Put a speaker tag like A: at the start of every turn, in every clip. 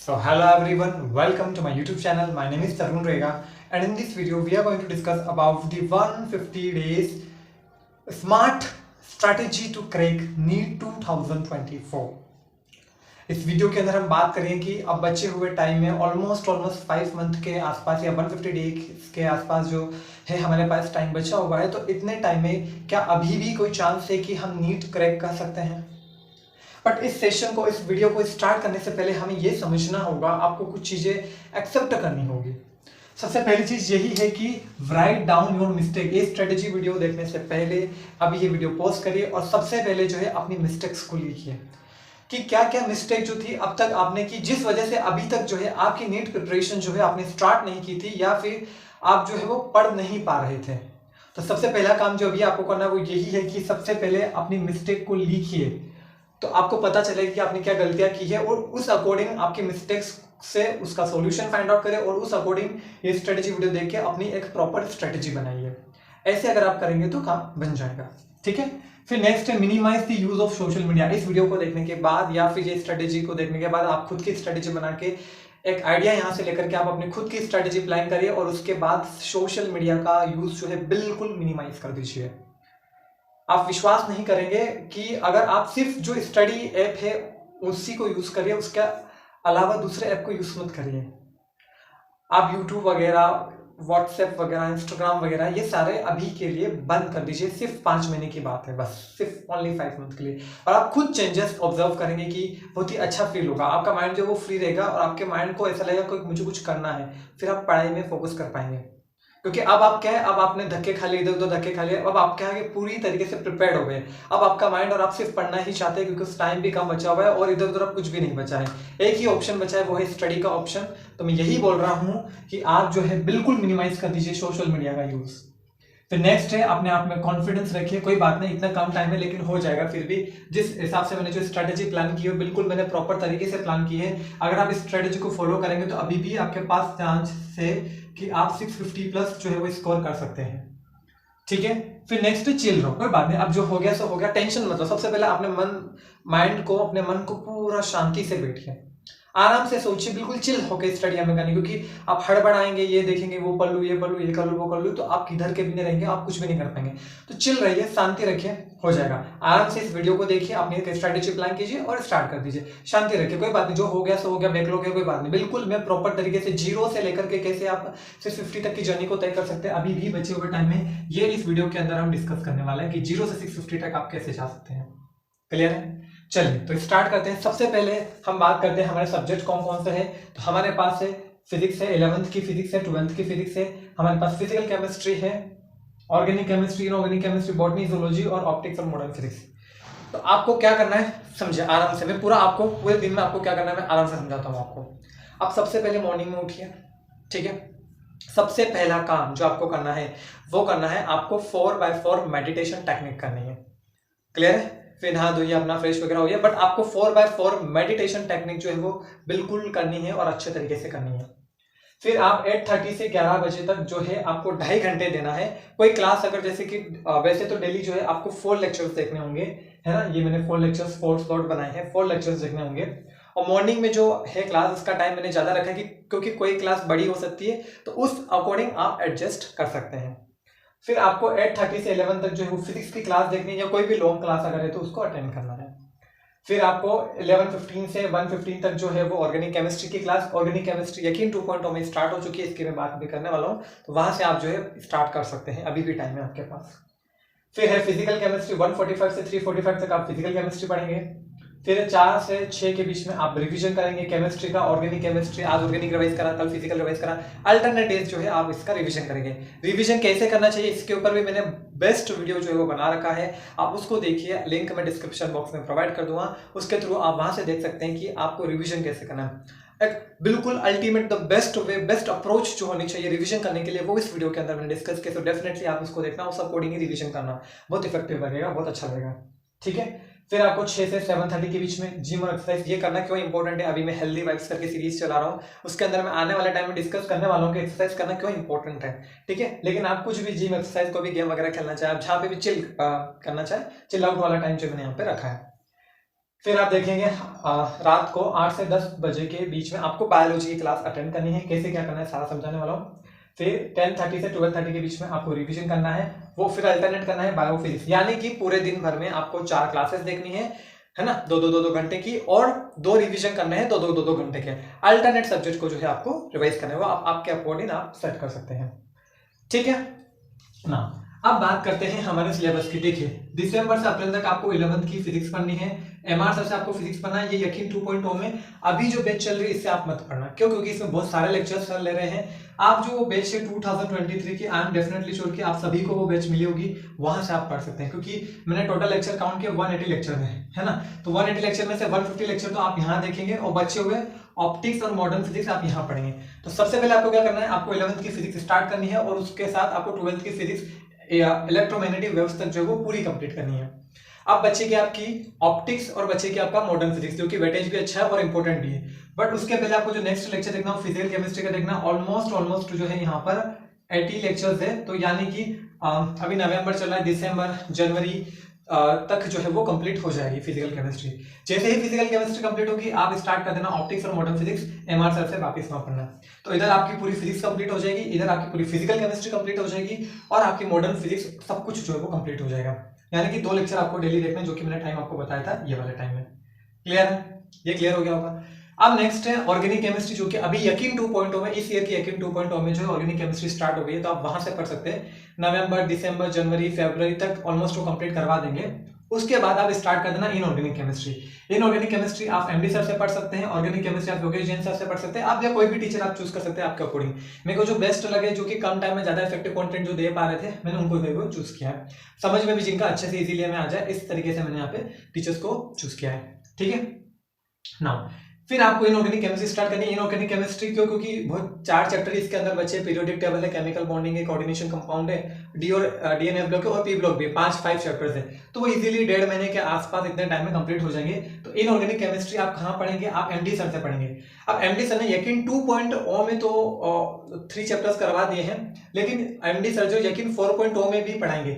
A: So hello everyone, welcome to my YouTube channel. My name is Tarun Rega, and in this video we are going to discuss about the 150 days smart strategy to crack NEET 2024. इस video के अंदर हम बात करेंगे कि अब बचे हुए टाइम में ऑलमोस्ट 5 मंथ के आसपास या 150 डेज के आसपास जो है हमारे पास टाइम बचा हुआ है, तो इतने टाइम में क्या अभी भी कोई चांस है कि हम नीट क्रैक कर सकते हैं। बट इस सेशन को, इस वीडियो को स्टार्ट करने से पहले हमें ये समझना होगा, आपको कुछ चीज़ें एक्सेप्ट करनी होगी। सबसे पहली चीज़ यही है कि राइट डाउन योर मिस्टेक। ये स्ट्रेटेजी वीडियो देखने से पहले अभी ये वीडियो पॉज करिए और सबसे पहले जो है अपनी मिस्टेक्स को लिखिए कि क्या क्या मिस्टेक जो थी अब तक आपने की, जिस वजह से अभी तक जो है आपकी नीट प्रिपरेशन जो है आपने स्टार्ट नहीं की थी या फिर आप जो है वो पढ़ नहीं पा रहे थे। तो सबसे पहला काम जो अभी आपको करना है वो यही है कि सबसे पहले अपनी मिस्टेक को लिखिए, तो आपको पता चलेगा कि आपने क्या गलतियां की है और उस अकॉर्डिंग आपकी मिस्टेक्स से उसका सॉल्यूशन फाइंड आउट करें और उस अकॉर्डिंग ये स्ट्रेटेजी वीडियो देख के अपनी एक प्रॉपर स्ट्रेटेजी बनाइए। ऐसे अगर आप करेंगे तो काम बन जाएगा, ठीक है। फिर नेक्स्ट है minimize the use of social media. इस वीडियो को देखने के बाद या फिर ये स्ट्रेटेजी को देखने के बाद आप खुद की स्ट्रेटेजी बना के एक आइडिया यहाँ से लेकर के आप अपनी खुद की स्ट्रेटेजी प्लान करिए और उसके बाद सोशल मीडिया का यूज जो है बिल्कुल मिनिमाइज कर दीजिए। आप विश्वास नहीं करेंगे कि अगर आप सिर्फ जो स्टडी ऐप है उसी को यूज करिए, उसके अलावा दूसरे ऐप को यूज मत करिए। आप यूट्यूब वगैरह, व्हाट्सएप वगैरह, इंस्टाग्राम वगैरह ये सारे अभी के लिए बंद कर दीजिए। सिर्फ 5 महीने की बात है, बस सिर्फ ओनली 5 मंथ के लिए, और आप खुद चेंजेस ऑब्जर्व करेंगे कि बहुत ही अच्छा फील होगा। आपका माइंड जो वो फ्री रहेगा और आपके माइंड को ऐसा लगेगा कि मुझे कुछ करना है, फिर आप पढ़ाई में फोकस कर पाएंगे। क्योंकि अब आप क्या है, अब आपने धक्के खा लिए, इधर उधर धक्के खा लिए, अब आप क्या है कि पूरी तरीके से प्रिपेयर्ड हो गए। अब आपका माइंड और आप सिर्फ पढ़ना ही चाहते हैं क्योंकि उस टाइम भी कम बचा हुआ है और इधर उधर अब कुछ भी नहीं बचा है। एक ही ऑप्शन बचा है, वो है स्टडी का ऑप्शन। तो मैं यही बोल रहा हूं कि आप जो है बिल्कुल मिनिमाइज कर दीजिए सोशल मीडिया का यूज। फिर नेक्स्ट है अपने आप में कॉन्फिडेंस रखिए। कोई बात नहीं, इतना कम टाइम है लेकिन हो जाएगा। फिर भी जिस हिसाब से मैंने जो स्ट्रेटेजी प्लान की है बिल्कुल मैंने प्रॉपर तरीके से प्लान की है। अगर आप इस स्ट्रेटेजी को फॉलो करेंगे तो अभी भी आपके पास चांस है कि आप 650 प्लस जो है वो स्कोर कर सकते हैं, ठीक है। फिर नेक्स्ट चिल रहो, कोई बात नहीं, अब जो हो गया सो हो गया, टेंशन मत लो। सबसे पहले अपने अपने मन को पूरा शांति से बैठिए, आराम से सोचिए, बिल्कुल चिल होकर स्टडी हमें करनी। क्योंकि आप हड़बड़ाएंगे, ये देखेंगे वो पढ़ लूँ, ये पढ़ लूँ, ये कर लूँ, वो कर लूँ, तो आप किधर के भी नहीं रहेंगे, आप कुछ भी नहीं कर पाएंगे। तो चिल रहिए, शांति रखिए, हो जाएगा। आराम से इस वीडियो को देखिए, अपनी स्ट्रेटेजी प्लान कीजिए और स्टार्ट कर दीजिए। शांति रखिए, कोई बात नहीं, जो हो गया सो हो गया, बैकलॉग है कोई बात नहीं। बिल्कुल मैं प्रॉपर तरीके से जीरो से लेकर के कैसे आप 650 तक की जर्नी को तय कर सकते हैं अभी भी बचे हुए टाइम में, ये इस वीडियो के अंदर हम डिस्कस करने वाले हैं कि 0 से 650 तक आप कैसे जा सकते हैं। क्लियर है? चलिए तो स्टार्ट करते हैं। सबसे पहले हम बात करते हैं हमारे सब्जेक्ट कौन कौन से है। तो हमारे पास है फिजिक्स है, 11th की फिजिक्स है, 12th की फिजिक्स है, हमारे पास फिजिकल केमिस्ट्री है, organic chemistry, inorganic chemistry, botany, zoology और ऑप्टिक्स और मॉडर्न फिजिक्स। तो आपको क्या करना है समझे आराम से, मैं पूरा आपको पूरे दिन में आपको क्या करना है मैं आराम से समझाता हूँ आपको। आप सबसे पहले मॉर्निंग में उठिए, ठीक है। सबसे पहला काम जो आपको करना है वो करना है आपको 4x4 मेडिटेशन टेक्निक करनी है। क्लियर है? फिर नहा धोइए, अपना फ्रेश वगैरह होइए, बट आपको 4x4 मेडिटेशन टेक्निक जो है वो बिल्कुल करनी है और अच्छे तरीके से करनी है। फिर आप 8:30 से 11 बजे तक जो है आपको 2.5 घंटे देना है। कोई क्लास अगर जैसे कि वैसे तो डेली जो है आपको 4 लेक्चर्स देखने होंगे, है ना। ये मैंने 4 लेक्चर्स 4 स्लॉट बनाए हैं, 4 लेक्चर्स देखने होंगे। और मॉर्निंग में जो है क्लास, उसका टाइम मैंने ज्यादा रखा है कि क्योंकि कोई क्लास बड़ी हो सकती है, तो उस अकॉर्डिंग आप एडजस्ट कर सकते हैं। फिर आपको 8:30 से 11 तक जो है वो फिजिक्स की क्लास देखनी है या कोई भी लॉन्ग क्लास अगर है तो उसको अटेंड करना है। फिर आपको 11:15 से 1:15 तक जो है वो ऑर्गेनिक केमिस्ट्री की क्लास, ऑर्गेनिक केमिस्ट्री यकीन 2.0 में स्टार्ट हो चुकी है, इसकी मैं बात भी करने वाला हूँ, तो वहां से आप जो है स्टार्ट कर सकते हैं, अभी भी टाइम है आपके पास। फिर है फिजिकल केमिस्ट्री, 1:45 से 3:45 तक आप फिजिकल केमिस्ट्री पढ़ेंगे। फिर 4 से 6 के बीच में आप रिवीजन करेंगे केमिस्ट्री का, ऑर्गेनिक केमिस्ट्री, आज ऑर्गेनिक रिवाइज करा, कल फिजिकल रिवाइज करा, अल्टरनेट डेज जो है आप इसका रिवीजन करेंगे। रिवीजन कैसे करना चाहिए इसके ऊपर भी मैंने बेस्ट वीडियो जो है वो बना रखा है, आप उसको देखिए, लिंक मैं डिस्क्रिप्शन बॉक्स में प्रोवाइड कर दूंगा, उसके थ्रू आप वहां से देख सकते हैं कि आपको रिवीजन कैसे करना है। एक बिल्कुल ultimate the best way, best approach जो होनी चाहिए रिवीजन करने के लिए, वो इस वीडियो के अंदर मैंने डिस्कस किया। तो डेफिनेटली आप उसको देखना, उस अकॉर्डिंग ही रिवीजन करना, बहुत इफेक्टिव लगेगा, बहुत अच्छा लगेगा, ठीक है। फिर आपको 6 से 7:30 के बीच में जिम और एक्सरसाइज ये करना क्यों इंपॉर्टेंट है, अभी मैं हेल्दी वाइब्स करके सीरीज चला रहा हूँ, उसके अंदर मैं आने वाले टाइम में डिस्कस करने वाला हूँ कि एक्सरसाइज करना क्यों इंपॉर्टेंट है, ठीक है। लेकिन आप कुछ भी जिम एक्सरसाइज को भी गेम वगैरह खेलना चाहे, आप जहाँ पे भी चिल करना चाहे, चिल आउट वाला टाइम जो मैंने यहाँ पे रखा है। फिर आप देखेंगे रात को 8 से 10 बजे के बीच में आपको बायोलॉजी की क्लास अटेंड करनी है। कैसे क्या करना है सारा समझाने वाला हूँ। फिर 10:30 से 12:30 के बीच में आपको रिवीजन करना है, वो फिर अल्टरनेट करना है बायोफिजिक्स, यानी कि पूरे दिन भर में आपको 4 क्लासेस देखनी है ना, 2 घंटे की, और 2 रिवीजन करने हैं 2 घंटे के। अल्टरनेट सब्जेक्ट को जो है आपको रिवाइज करना है, वो आपके अकॉर्डिंग आप सेट कर सकते हैं। ठीक है ना। अब बात करते हैं हमारे सिलेबस की। देखिए, दिसंबर से अप्रैल तक आपको 11th की फिजिक्स पढ़नी है, एमआर सर से आपको फिजिक्स पढ़ना है। ये यकीन 2.0 में अभी जो बैच चल रही है इससे आप मत पढ़ना, क्यों? क्योंकि इसमें बहुत सारे लेक्चर्स सर ले रहे हैं। आप जो बैच है 2023 की, आई एम डेफिनेटली श्योर कि आप सभी को वो बैच मिली होगी, वहां से आप पढ़ सकते हैं, क्योंकि मैंने टोटल लेक्चर काउंट किया 180 लेक्चर में, है ना। तो 180 लेक्चर में से 150 लेक्चर तो आप यहाँ देखेंगे, और बचे हुए ऑप्टिक्स और मॉडर्न फिजिक्स आप यहाँ पढ़ेंगे। तो सबसे पहले आपको क्या करना है, आपको 11th की फिजिक्स स्टार्ट करनी है, और उसके साथ आपको 12th की फिजिक्स इलेक्ट्रोमैग्नेटिक वेव्स तक जो है वो पूरी कंप्लीट करनी है। अब बच्चे की आपकी ऑप्टिक्स और बच्चे की आपका मॉडर्न फिजिक्स, जो कि वेटेज भी अच्छा है और इंपॉर्टेंट भी है। बट उसके पहले आपको जो नेक्स्ट लेक्चर देखना है फिजिकल केमिस्ट्री का देखना। ऑलमोस्ट जो है यहाँ पर 80 लेक्चर्स है, तो यानी कि अभी नवंबर चल रहा है, दिसंबर जनवरी तक जो है वो कंप्लीट हो जाएगी फिजिकल केमिस्ट्री। जैसे ही फिजिकल केमिस्ट्री कंप्लीट होगी, आप स्टार्ट कर देना ऑप्टिक्स और मॉडर्न फिजिक्स एमआर सर से वापस वहां पढ़ना। तो इधर आपकी पूरी फिजिक्स कंप्लीट हो जाएगी, इधर आपकी पूरी फिजिकल केमिस्ट्री कंप्लीट हो जाएगी, और आपकी मॉडर्न फिजिक्स सब कुछ जो है वो कंप्लीट हो जाएगा। यानी कि 2 लेक्चर आपको डेली देखने, जो कि मैंने टाइम आपको बताया था ये वाले टाइम में। क्लियर है? ये क्लियर हो गया होगा। अब नेक्स्ट है ऑर्गेनिक केमिस्ट्री, जो कि अभी यकीन 2.0 में, इस ईयर की यकीन 2.0 में जो है ऑर्गेनिक केमिस्ट्री स्टार्ट हो गई है, तो आप वहां से पढ़ सकते हैं। नवंबर, दिसंबर, जनवरी, फरवरी तक ऑलमोस्ट वो कंप्लीट करवा देंगे। उसके बाद आप स्टार्ट कर देना इनऑर्गेनिक केमिस्ट्री। इनऑर्गेनिक केमिस्ट्री आप एमडी सर से पढ़ सकते हैं, ऑर्गेनिक केमिस्ट्री आप योगेश जैन सर से पढ़ सकते हैं, आप या कोई भी टीचर आप चूज कर सकते हैं आपके अकॉर्डिंग। मेरे को जो बेस्ट लगे, जो कि कम टाइम में ज्यादा इफेक्टिव कंटेंट जो दे पा रहे थे, मैंने उनको चूज किया है। समझ में भी जिनका अच्छे से इजीली में आ जाए, इस तरीके से मैंने यहाँ पे टीचर्स को चूज किया है। ठीक है नाउ, फिर आपको इनऑर्गेनिक केमिस्ट्री स्टार्ट करनी है। इनऑर्गेनिक केमिस्ट्री क्यों? क्योंकि बहुत 4 चैप्टर इसके अंदर बचे। पीरियोडिक टेबल है, केमिकल बॉन्डिंग है, कोऑर्डिनेशन कंपाउंड है, डी और डीएनए ब्लॉक है, और पी ब्लॉक भी, 5 चैप्टर्स है। तो वो इजीली 1.5 महीने के आसपास इतने टाइम में कंप्लीट हो जाएंगे। तो इनऑर्गेनिक केमिस्ट्री आप कहाँ पढ़ेंगे? आप एमडी सर से पढ़ेंगे। अब एमडी सर ने यकीन 2.0 में तो 3 चैप्टर्स करवा दिए हैं, लेकिन एमडी सर जो यकीन 4.0 में भी पढ़ाएंगे।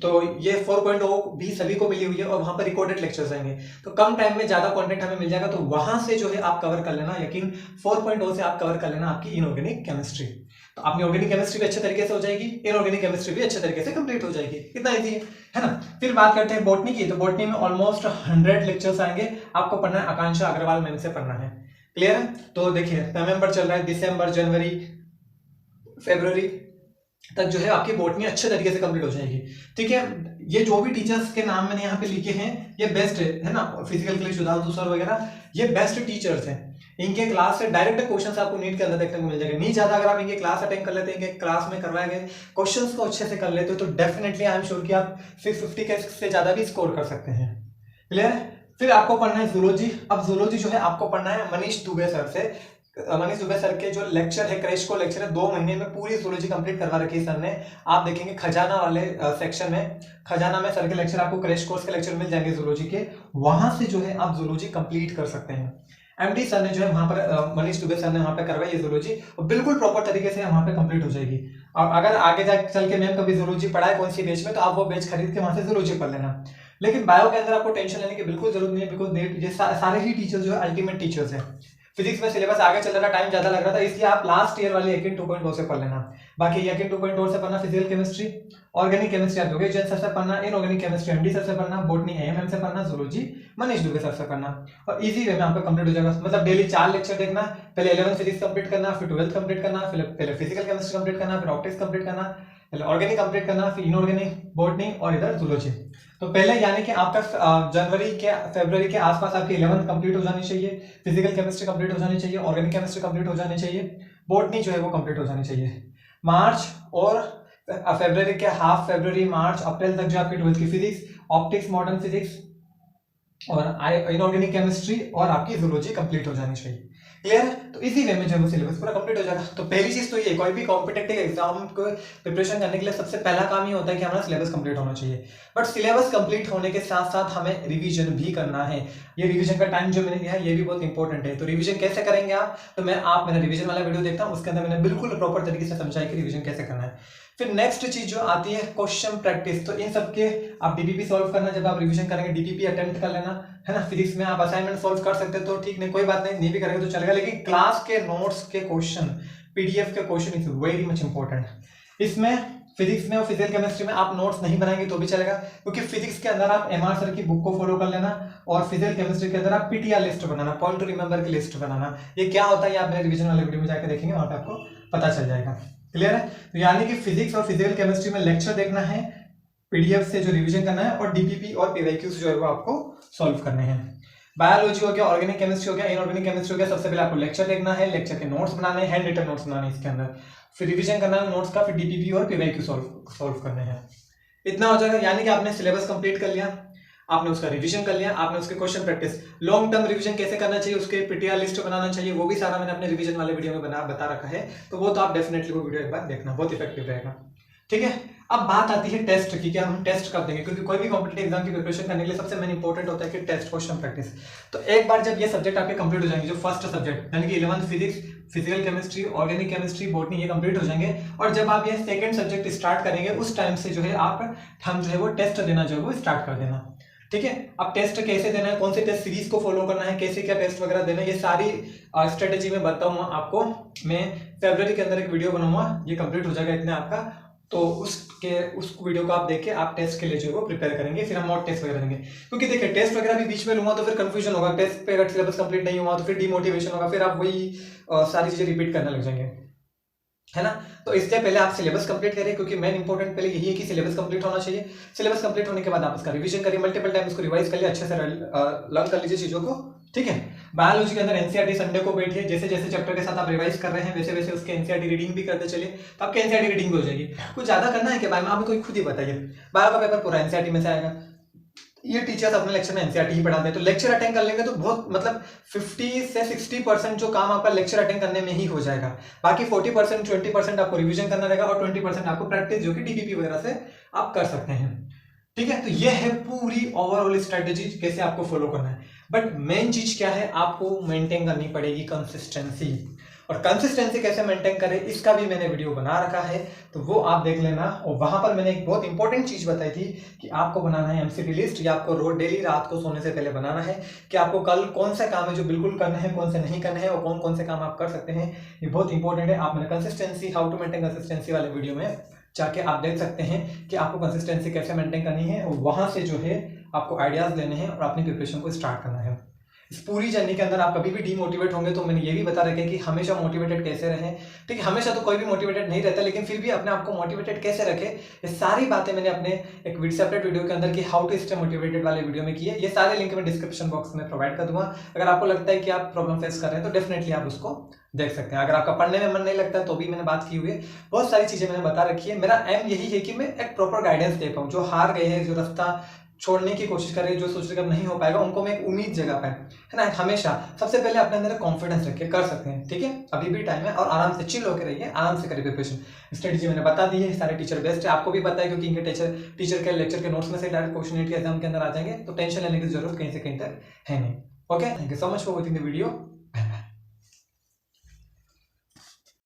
A: तो ये 4.0 भी सभी को मिली हुई है, और वहां पर रिकॉर्डेड लेक्चर्स आएंगे, तो कम टाइम में ज्यादा कंटेंट हमें मिल जाएगा। तो वहां से जो है आप कवर कर लेना, यकीन 4.0 से आप कवर कर लेना आपकी इनऑर्गेनिक केमिस्ट्री। तो आपकी ऑर्गेनिक केमिस्ट्री भी अच्छे तरीके से हो जाएगी, इनऑर्गेनिक केमिस्ट्री भी अच्छे तरीके से कंप्लीट हो जाएगी। इतना इजी है ना। फिर बात करते हैं बॉटनी की। तो बॉटनी में ऑलमोस्ट 100 लेक्चर्स आएंगे, आपको पढ़ना है आकांक्षा अग्रवाल मैम से पढ़ना है। क्लियर है? तो देखिए, नवंबर चल रहा है, दिसंबर, जनवरी, फरवरी तक जो है आपकी बॉटनी अच्छे तरीके से कंप्लीट हो जाएगी। ठीक है, ये जो भी टीचर्स के नाम मैंने यहाँ पे लिखे हैं, ये बेस्ट है ना। फिजिकल के लिए सुधांशु सर वगैरह, ये बेस्ट टीचर्स हैं। इनके क्लास से डायरेक्ट क्वेश्चंस आपको नीट के अंदर देखने को मिल जाएगा। नहीं ज्यादा अगर आप इनके क्लास अटेंड कर लेते हैं, इनके क्लास में करवाए गए क्वेश्चंस को अच्छे से कर लेते हो, तो डेफिनेटली आई एम श्योर कि आप 650 के से ज्यादा भी स्कोर कर सकते हैं। क्लियर है? फिर आपको पढ़ना है जूलॉजी। अब जूलॉजी जो है आपको पढ़ना है मनीष दुबे सर से। मनीष दुबे सर के जो लेक्चर है, क्रैश को लेक्चर है, 2 महीने में पूरी जूलॉजी कंप्लीट करवा रखी है सर ने। आप देखेंगे खजाना वाले सेक्शन में, खजाना में सर के लेक्चर, आपको क्रैश कोर्स के लेक्चर मिल जाएंगे जूलॉजी के, वहां से जो है आप जूलॉजी कंप्लीट कर सकते हैं। एमडी सर ने जो है वहां पर, मनीष दुबे सर ने वहां पे करवाई है जूलॉजी, और बिल्कुल प्रॉपर तरीके से वहां पे कंप्लीट हो जाएगी। और अगर आगे जाकर चल के मैम कभी जूलॉजी पढ़ाए कोई सी बेच में, तो आप वो बेच खरीद के वहां से जूलॉजी पढ़ लेना। लेकिन बायो के अंदर आपको टेंशन लेने की बिल्कुल जरूरत नहीं है, बिकॉज ये सारे ही टीचर्स जो है अल्टीमेट टीचर्स है। फिजिक्स में सिलेबस आगे चल रहा, टाइम ज्यादा लग रहा था, इसलिए आप लास्ट ईयर वाले यकीन 2.0 से पढ़ लेना। बाकी यकीन 2.0 से पढ़ना फिजिकल केमिस्ट्री, ऑर्गेनिक केमिस्ट्री आप योगेश जैन सर से पढ़ना, इनऑर्गेनिक केमिस्ट्री एमडी सर से पढ़ना, बॉटनी एएमएम से पढ़ना, जूलॉजी मनीष दुबे सर से पढ़ना, और इजी वे में आपका कंप्लीट हो जाएगा। मतलब डेली 4 लेक्चर देखना, पहले 11th फिजिक्स कंप्लीट करना, फिर 12th कंप्लीट करना, फिर पहले फिजिकल केमिस्ट्री कंप्लीट करना, फिर ऑप्टिक्स कंप्लीट करना, पहले ऑर्गेनिक कंप्लीट करना, फिर इनऑर्गेनिक, बॉटनी, और इधर जूलॉजी। तो पहले यानी कि आपका फरवरी के आसपास आपकी 11th कंप्लीट हो जानी चाहिए, फिजिकल केमिस्ट्री कंप्लीट हो जानी चाहिए, ऑर्गेनिक केमिस्ट्री कंप्लीट हो जानी चाहिए, बॉटनी जो है वो कंप्लीट हो जानी चाहिए। मार्च और फरवरी के हाफ, फरवरी, मार्च, अप्रैल तक जो आपकी 12th की फिजिक्स, ऑप्टिक्स, मॉडर्न फिजिक्स और इनऑर्गेनिक केमिस्ट्री और आपकी जूलॉजी कंप्लीट हो जानी चाहिए। क्लियर है? तो इसी वे में जो है सिलेबस पूरा कंप्लीट हो जाएगा। तो पहली चीज तो ये, कोई भी कॉम्पिटिटिव एग्जाम को प्रिपरेशन करने के लिए सबसे पहला काम ही होता है कि हमारा सिलेबस कंप्लीट होना चाहिए। बट सिलेबस कंप्लीट होने के साथ साथ हमें रिवीजन भी करना है। ये रिवीजन का टाइम जो मैंने दिया है ये भी बहुत इंपॉर्टेंट है। तो रिवीजन कैसे करेंगे आप? तो मैंने रिवीजन वाला वीडियो देखता हूँ, उसके अंदर मैंने बिल्कुल प्रॉपर तरीके से समझाया कि रिवीजन कैसे करना है। फिर नेक्स्ट चीज जो आती है क्वेश्चन प्रैक्टिस। तो इन सबके आप डीपीपी सॉल्व करना, जब आप रिवीजन करेंगे डीपीपी अटेम्प्ट कर लेना, है ना। फिजिक्स में आप असाइनमेंट सॉल्व कर सकते हैं तो ठीक, नहीं कोई बात नहीं भी करेंगे तो चलेगा, लेकिन क्लास के नोट्स के क्वेश्चन, पीडीएफ के question is very much important. इसमें फिजिक्स में और फिजिकल केमिस्ट्री में आप नोट्स नहीं बनाएंगे तो भी चलेगा, क्योंकि फिजिक्स के अंदर आप एमआर सर की बुक को फॉलो कर लेना, और फिजिकल केमिस्ट्री के अंदर आप पीटीआर लिस्ट बनाना, पॉइंट टू रिमेंबर की लिस्ट बनाना। ये क्या होता है आप मेरे रिवीजन वाले वीडियो में जाकर देखेंगे, वहां पे आपको पता चल जाएगा। क्लियर है? तो यानी कि फिजिक्स और फिजिकल केमिस्ट्री में लेक्चर देखना है, पीडीएफ से जो रिवीजन करना है, और डीपीपी और पीवाईक्यूज जो है वो आपको सॉल्व करने हैं। बायोलॉजी हो गया, ऑर्गेनिक केमिस्ट्री हो गया, इनऑर्गेनिक केमिस्ट्री हो गया, सबसे पहले आपको लेक्चर देखना है, लेक्चर के नोट्स बनाने हैं, हैंड रिटन नोट्स बनाने हैं इसके अंदर, फिर रिवीजन करना है नोट्स का, फिर डीपीपी और पीवाईक्यू सॉल्व करने हैं। इतना हो जाएगा, यानी कि आपने सिलेबस कंप्लीट कर लिया, आपने उसका रिवीजन कर लिया, आपने उसके question practice, long term revision कैसे करना चाहिए, उसके पीटीआर लिस्ट बनाना चाहिए, वो भी सारा मैंने अपने रिवीजन वाले वीडियो में बता रखा है, तो वो तो आप डेफिनेटली वो वीडियो एक बार देखना, बहुत इफेक्टिव रहेगा। ठीक है, अब बात आती है टेस्ट की, क्या हम टेस्ट कब देंगे, क्योंकि कोई भी कॉम्पिटिटिव एग्जाम की प्रिपरेशन करने के लिए सबसे मेन इंपॉर्टेंट होता है कि टेस्ट, क्वेश्चन प्रैक्टिस। तो एक बार जब ये सब्जेक्ट आपके कंप्लीट हो जाएंगे, जो फर्स्ट सब्जेक्ट यानी कि 11th physics, physical chemistry, organic chemistry, botany, ये कंप्लीट हो जाएंगे, और जब आप ये सेकंड सब्जेक्ट स्टार्ट करेंगे उस टाइम से जो है आप हम जो है वो टेस्ट देना जो है वो स्टार्ट कर देना। ठीक है, अब टेस्ट कैसे देना है, कौन से टेस्ट सीरीज को फॉलो करना है, कैसे क्या टेस्ट वगैरह देना है, ये सारी स्ट्रेटेजी में बताऊंगा आपको। मैं फरवरी के अंदर एक वीडियो बनाऊंगा, ये कंप्लीट हो जाएगा इतने आपका, तो उस वीडियो को आप देख के आप टेस्ट के लिए जो है वो प्रिपेयर करेंगे, फिर हम मॉक टेस्ट वगैरह देंगे। क्योंकि देखिए टेस्ट वगैरह भी बीच में लूंगा तो फिर कंफ्यूजन होगा, टेस्ट पे अगर सिलेबस कंप्लीट नहीं हुआ तो फिर डिमोटिवेशन होगा, फिर आप वही सारी चीजें रिपीट करने लग जाएंगे, है ना। तो इससे पहले आप सिलेबस कंप्लीट करें, क्योंकि मेन इंपॉर्टेंट पहले यही है कि सिलेबस कंप्लीट होना चाहिए। सिलेबस कंप्लीट होने के बाद आप इसका रिवीजन करिए, मल्टीपल टाइम इसको रिवाइज करिए, अच्छे से लर्न कर लीजिए चीजों को। ठीक है, बायोलॉजी के अंदर एनसीईआरटी संडे को बैठिए, जैसे जैसे चैप्टर के साथ आप रिवाइज कर रहे हैं वैसे वैसे उसके एनसीईआरटी रीडिंग भी करते चलिए, तो आपकी एनसीईआरटी रीडिंग भी हो जाएगी। कुछ ज्यादा करना है कि बायो में, आप कोई खुद ही बताइए, बायो का पेपर पूरा एनसीईआरटी में से आएगा, ये टीचर्स अपने लेक्चर में एनसीईआरटी ही पढ़ाते हैं, तो लेक्चर अटेंड कर लेंगे तो बहुत मतलब 50 से 60% जो काम आपका लेक्चर अटेंड करने में ही हो जाएगा। बाकी 40% 20% आपको रिवीजन करना रहेगा, और 20% आपको प्रैक्टिस जो कि डीपीपी वगैरह से आप कर सकते हैं। ठीक है, तो ये है पूरी ओवरऑल स्ट्रेटेजी कैसे आपको फॉलो करना है। बट मेन चीज क्या है, आपको मेंटेन करनी पड़ेगी कंसिस्टेंसी, और कंसिस्टेंसी कैसे मेंटेन करें इसका भी मैंने वीडियो बना रखा है, तो वो आप देख लेना। और वहां पर मैंने एक बहुत इंपॉर्टेंट चीज बताई थी कि आपको बनाना है एमसीटी लिस्ट, या आपको रोज डेली रात को सोने से पहले बनाना है कि आपको कल कौन सा काम है जो बिल्कुल करना है, कौन से नहीं करना है, और कौन कौन से काम आप कर सकते हैं। ये बहुत इंपॉर्टेंट है। आप मैंने consistency, how to maintain consistency वाले वीडियो में जाके आप देख सकते हैं कि आपको कंसिस्टेंसी कैसे मेंटेन करनी है, और वहां से जो है आपको आइडियाज लेने हैं और अपनी प्रिपरेशन को स्टार्ट करना है। इस पूरी जर्नी के अंदर आप कभी भी डीमोटिवेट होंगे तो मैंने ये भी बता रखा है कि हमेशा मोटिवेटेड कैसे रहें। ठीक है, हमेशा तो कोई भी मोटिवेटेड नहीं रहता, लेकिन फिर भी अपने आप को मोटिवेटेड कैसे रखें, ये सारी बातें मैंने अपने एक सेपरेट वीडियो के अंदर की हाउ टू स्टे मोटिवेटेड वाले वीडियो में की है। ये सारे लिंक मैं डिस्क्रिप्शन बॉक्स में प्रोवाइड कर दूंगा। अगर आपको लगता है कि आप प्रॉब्लम फेस कर रहे हैं तो डेफिनेटली आप उसको देख सकते हैं। अगर आपका पढ़ने में मन नहीं लगता है तो भी मैंने बात की हुई है, बहुत सारी चीजें मैंने बता रखी है। मेरा एम यही है कि मैं एक प्रॉपर गाइडेंस दे पाऊँ, जो हार गए हैं, जो रास्ता छोड़ने की कोशिश कर रहे हैं, जो सोच रहे अब नहीं हो पाएगा, उनको मैं एक उम्मीद जगा पाए, है ना। हमेशा सबसे पहले अपने अंदर कॉन्फिडेंस रखिए, कर सकते हैं। ठीक है, अभी भी टाइम है, और आराम से चिल होकर रहिए, आराम से करिए प्रिपरेशन। स्ट्रेटेजी मैंने बता दी है, सारे टीचर बेस्ट है, आपको भी पता है, क्योंकि इनके टीचर के लेक्चर के नोट्स में से डायरेक्ट क्वेश्चन के एग्जाम के अंदर आ जाएंगे, तो टेंशन लेने की जरूरत कहीं से कहीं तक है नहीं। Okay, thank you so much for watching the video.